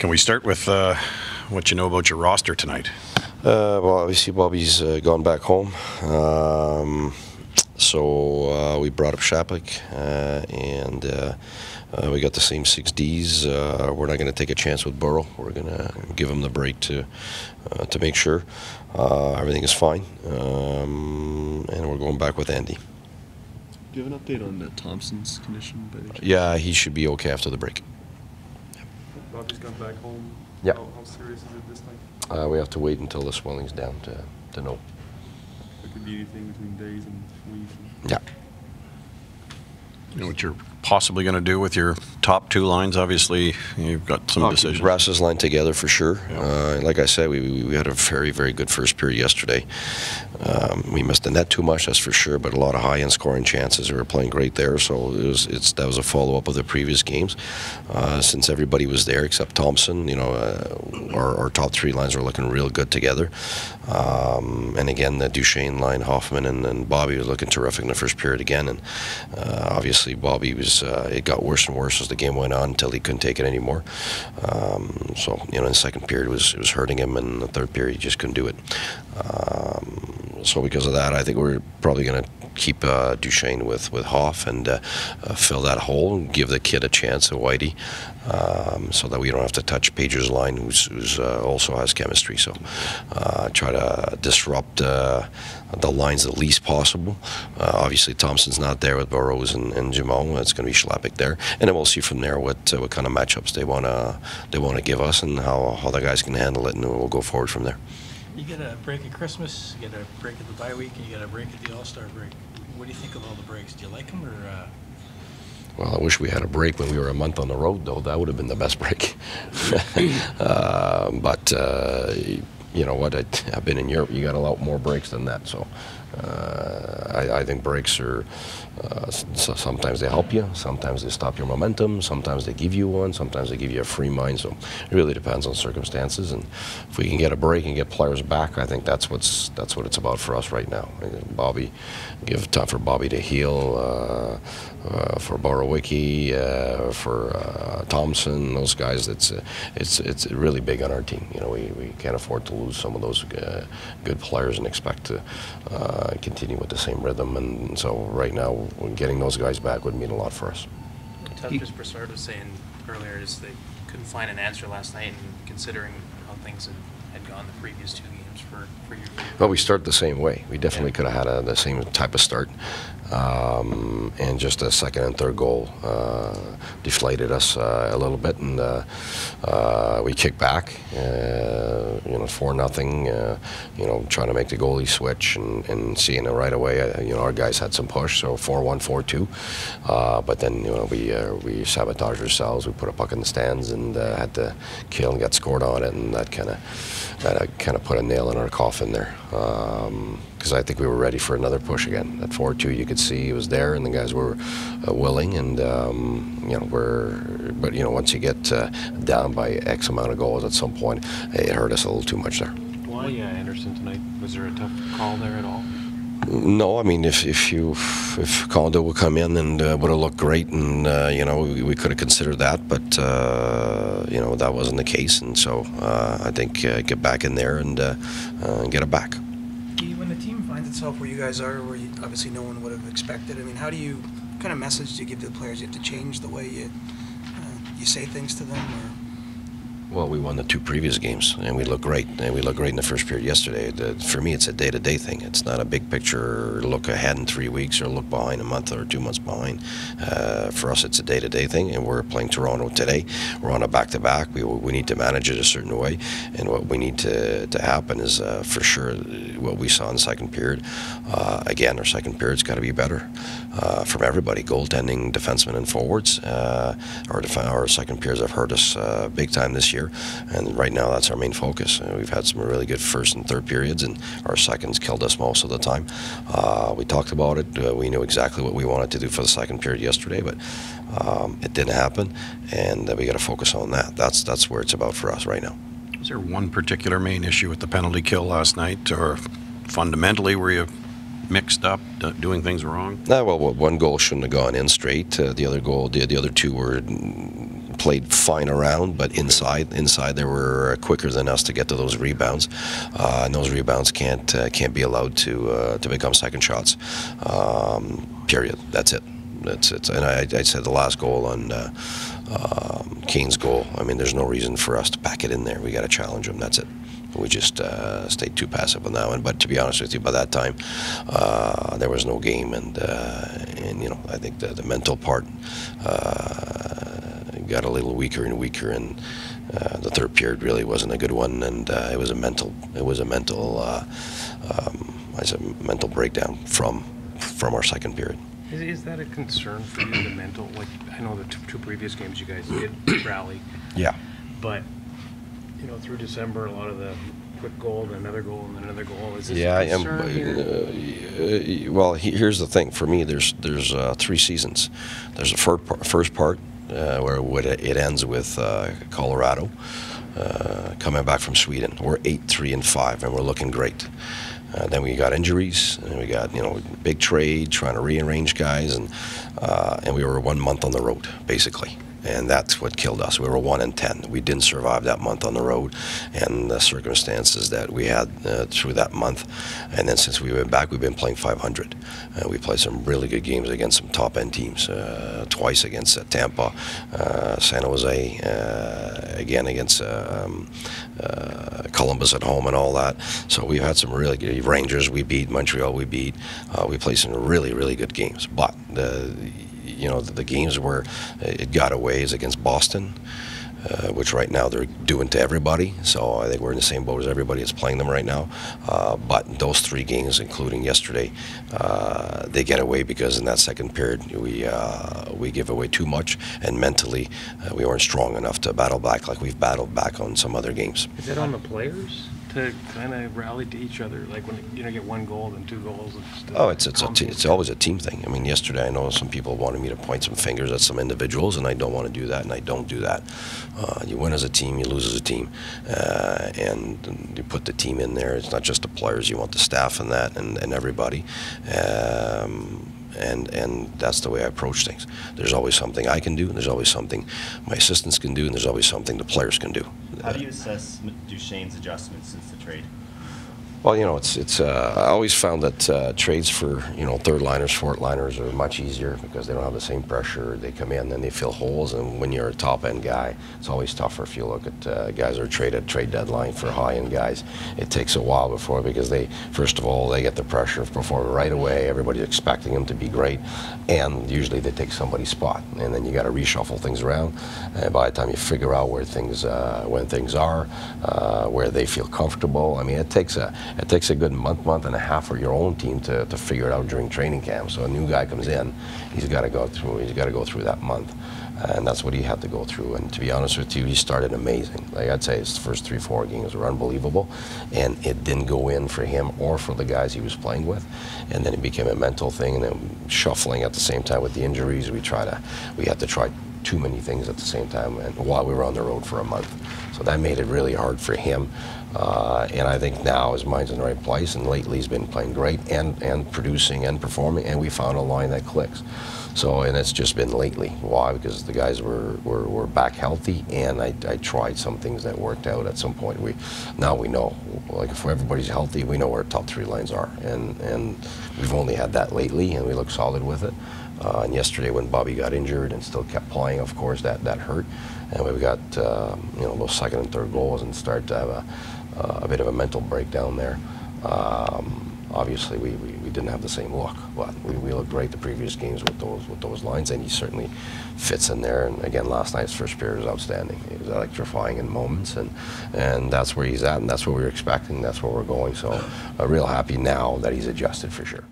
Can we start with what you know about your roster tonight? Well, obviously Bobby's gone back home. So we brought up Shapik, and we got the same 6 Ds. We're not going to take a chance with Burrow. We're going to give him the break to make sure everything is fine. And we're going back with Andy. Do you have an update on Thompson's condition? Yeah, he should be okay after the break. Bobby's gone back home. Yeah. How serious is it this time? We have to wait until the swelling's down to know. It could be anything between days and weeks. Yeah. You know what you're possibly going to do with your top 2 lines? Obviously, you've got some decisions. Ras's line together for sure. Yeah. Like I said, we had a very, very good first period yesterday. We missed the net too much, that's for sure, but a lot of high-end scoring chances. We were playing great there, so that was a follow-up of the previous games. Since everybody was there except Thompson, you know, our top 3 lines were looking real good together. And again, the Duchesne line, Hoffman and Bobby was looking terrific in the first period again. And obviously, Bobby was. It got worse and worse as the game went on until he couldn't take it anymore. So you know, in the second period it was hurting him, and in the third period he just couldn't do it. So because of that, I think we're probably going to keep Duchesne with Hoff and fill that hole and give the kid a chance at Whitey, so that we don't have to touch Pager's line, who's also has chemistry. So try to disrupt the lines the least possible. Obviously, Thompson's not there with Burrows and Jamon. It's going to be Schlappick there, and then we'll see from there what kind of matchups they want to give us and how the guys can handle it, and we'll go forward from there. You get a break at Christmas, you get a break at the bye week, and you get a break at the All-Star break. What do you think of all the breaks? Do you like them, or? Well, I wish we had a break when we were a month on the road, though. That would have been the best break. But you know what? I've been in Europe. You got a lot more breaks than that. So I think breaks are sometimes they help you, sometimes they stop your momentum, sometimes they give you one, sometimes they give you a free mind. So it really depends on circumstances. And if we can get a break and get players back, I think that's what it's about for us right now. Bobby, give time for Bobby to heal, for Borowicki, for Thompson, those guys. It's really big on our team. You know, we can't afford to lose some of those good players and expect to continue with the same rhythm. And so right now, getting those guys back would mean a lot for us. Just Broussard was saying earlier is they couldn't find an answer last night, and considering how things had gone the previous 2 games for your group. Well, we started the same way. We definitely could have had the same type of start. And just the second and third goal deflated us a little bit, and we kicked back, you know, 4-0, you know, trying to make the goalie switch and seeing it right away. You know, our guys had some push, so 4-1, 4-2. But then, you know, we sabotaged ourselves. We put a puck in the stands and had to kill and got scored on it, and that kind of put a nail in our coffin there. Because I think we were ready for another push again. At 4-2, you could see it was there, and the guys were willing. And you know, but you know, once you get down by X amount of goals, at some point, it hurt us a little too much there. Why Anderson tonight? Was there a tough call there at all? No, I mean, if Condo would come in and would have looked great, and you know, we could have considered that, but you know, that wasn't the case, and so I think get back in there and get it back. When the team finds itself where you guys are, where obviously no one would have expected, I mean, what kind of message do you give to the players? You have to change the way you say things to them, or? Well, we won the 2 previous games, and we look great. And we looked great in the first period yesterday. For me, it's a day-to-day thing. It's not a big picture, look ahead in 3 weeks or look behind a month or 2 months behind. For us, it's a day-to-day thing, and we're playing Toronto today. We're on a back-to-back. We need to manage it a certain way, and what we need to happen is, for sure, what we saw in the second period. Again, our second period's got to be better from everybody, goaltending, defensemen, and forwards. Our second periods have hurt us big time this year. And right now, that's our main focus. We've had some really good first and third periods, and our seconds killed us most of the time. We talked about it. We knew exactly what we wanted to do for the second period yesterday, but it didn't happen, and we got to focus on that. That's where it's about for us right now. Was there one particular main issue with the penalty kill last night, or fundamentally were you mixed up, doing things wrong? Well, one goal shouldn't have gone in straight. The other 2 were played fine around, but inside they were quicker than us to get to those rebounds, and those rebounds can't be allowed to become second shots. Period. That's it. And I said the last goal on Kane's goal. I mean, there's no reason for us to pack it in there. We got to challenge them. That's it. We just stayed too passive on that one. But to be honest with you, by that time, there was no game, and you know, I think the mental part got a little weaker and weaker, and the third period really wasn't a good one, and it was a mental breakdown from our second period. Is that a concern for you, the mental? Like, I know the two previous games you guys did rally. Yeah. But, you know, through December, a lot of the quick goal, and another goal, and another goal. Is this Yeah, a concern here? well, here's the thing. For me, there's 3 seasons. There's a first part where it ends with Colorado coming back from Sweden. We're 8-3-5, and we're looking great. Then we got injuries, and we got, you know, big trade, trying to rearrange guys, and we were 1 month on the road, basically. And that's what killed us. We were 1-10. We didn't survive that month on the road, and the circumstances that we had through that month. And then since we went back, we've been playing 500. We played some really good games against some top-end teams. Twice against Tampa, San Jose, again against Columbus at home and all that. So we've had some really good Rangers. We beat Montreal. We beat. We played some really, really good games. But you know, the games where it got away is against Boston, which right now they're doing to everybody. So I think we're in the same boat as everybody that's playing them right now. But those 3 games, including yesterday, they get away because in that second period we give away too much, and mentally we weren't strong enough to battle back like we've battled back on some other games. Is it on the players to kind of rally to each other? Like when you get 1 goal and 2 goals? It's always a team thing. I mean, yesterday I know some people wanted me to point some fingers at some individuals, and I don't want to do that, and I don't do that. You win as a team, you lose as a team, and you put the team in there. It's not just the players. You want the staff and that, and everybody. And that's the way I approach things. There's always something I can do, and there's always something my assistants can do, and there's always something the players can do. How do you assess Duchesne's adjustments since the trade? Well, you know, I always found that trades for, you know, third liners, fourth liners are much easier because they don't have the same pressure. They come in and they fill holes, and when you're a top end guy, it's always tougher. If you look at guys who are traded trade deadline for high end guys, it takes a while before, because they, first of all, they get the pressure of performing right away. Everybody's expecting them to be great, and usually they take somebody's spot, and then you got to reshuffle things around. And by the time you figure out where things when things are, where they feel comfortable, I mean, it takes a good month and a half for your own team to figure it out during training camp. So a new guy comes in, he's got to go through that month, and that's what he had to go through. And to be honest with you, he started amazing. Like I'd say his first 3-4 games were unbelievable, and it didn't go in for him or for the guys he was playing with. And then it became a mental thing, and then shuffling at the same time with the injuries. We had to try too many things at the same time, and while we were on the road for a month. So that made it really hard for him. And I think now his mind's in the right place, and lately he's been playing great and producing and performing, and we found a line that clicks. So, and it's just been lately. Why? Because the guys were back healthy, and I tried some things that worked out at some point. Now we know, like if everybody's healthy, we know where our top 3 lines are, and we've only had that lately, and we look solid with it. And yesterday when Bobby got injured and still kept playing, of course, that hurt. And we got you know, those second and third goals and start to have a bit of a mental breakdown there. Obviously, we didn't have the same look, but we looked great the previous games with those lines, and he certainly fits in there. And again, last night's first period was outstanding. He was electrifying in moments, and that's where he's at, and that's what we were expecting. That's where we're going. So, real happy now that he's adjusted for sure.